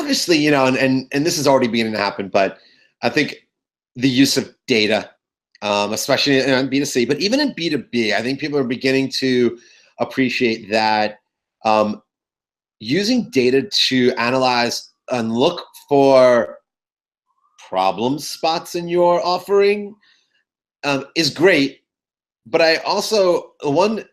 obviously, you know, and this is already beginning to happen, but I think the use of data, especially in B2C, but even in B2B, I think people are beginning to appreciate that using data to analyze and look for problem spots in your offering is great. But I also, one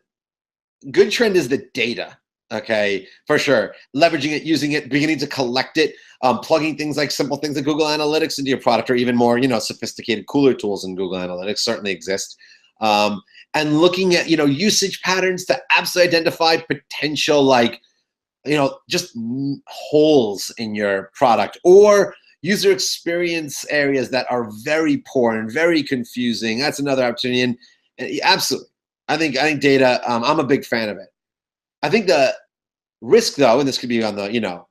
good trend is the data. Okay, for sure. Leveraging it, using it, beginning to collect it, plugging things like simple things like Google Analytics into your product, or even more, you know, sophisticated, cooler tools in Google Analytics certainly exist. And looking at, you know, usage patterns to absolutely identify potential, like, you know, just holes in your product or user experience areas that are very poor and very confusing. That's another opportunity. And absolutely, I think data. I'm a big fan of it. I think the risk, though, and this could be on the, you know,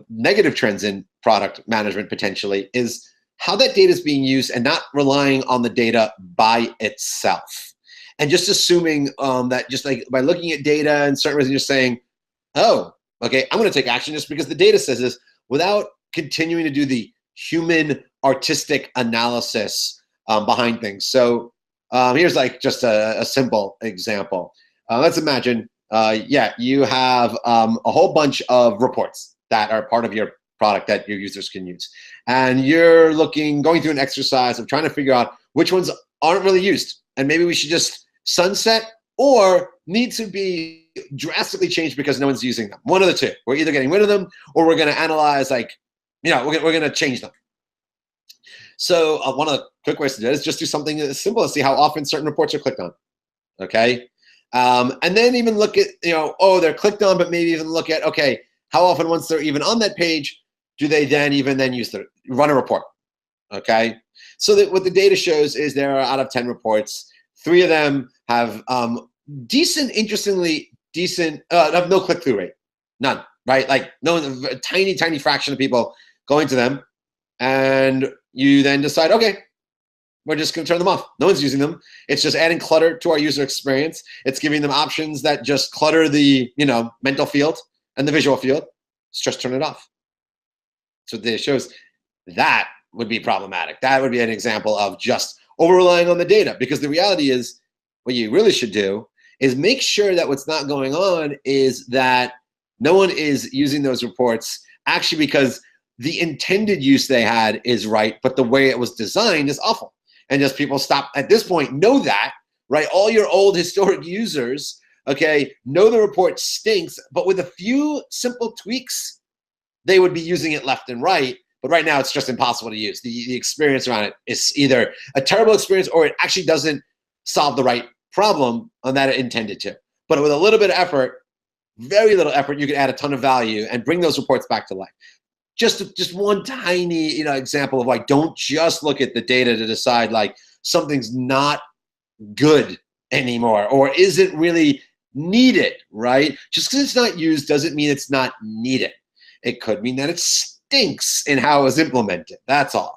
negative trends in product management potentially, is how that data is being used and not relying on the data by itself. And just assuming that just like by looking at data and certain reasons, you're saying, oh, okay, I'm going to take action just because the data says this, without continuing to do the human artistic analysis behind things. So here's like just a simple example. Let's imagine, you have a whole bunch of reports that are part of your product that your users can use. And you're going through an exercise of trying to figure out which ones aren't really used. And maybe we should just sunset or need to be drastically changed because no one's using them. One of the two. We're either getting rid of them or we're going to analyze, like, you know, we're going to change them. So one of the quick ways to do it is just do something as simple as see how often certain reports are clicked on. Okay. And then even look at, you know, oh, they're clicked on, but maybe even look at, okay, how often once they're even on that run a report. Okay. So that what the data shows is there are out of 10 reports, 3 of them have have no click-through rate, none, right? Like a tiny fraction of people going to them, and you then decide, okay, we're just going to turn them off. No one's using them. It's just adding clutter to our user experience. It's giving them options that just clutter the, you know, mental field and the visual field. Let's just turn it off. So it shows that would be problematic. That would be an example of just over-relying on the data, because the reality is what you really should do is make sure that what's not going on is that no one is using those reports actually because the intended use they had is right, but the way it was designed is awful. And just people stop at this point, know that, right? All your old historic users, okay, know the report stinks, but with a few simple tweaks, they would be using it left and right. But right now, it's just impossible to use. The experience around it is either a terrible experience or it actually doesn't solve the right problem on that it intended to. But with a little bit of effort, very little effort, you can add a ton of value and bring those reports back to life. Just one tiny, you know, example of, like, don't just look at the data to decide like something's not good anymore or isn't really needed, right? Just because it's not used doesn't mean it's not needed. It could mean that it stinks in how it was implemented. That's all.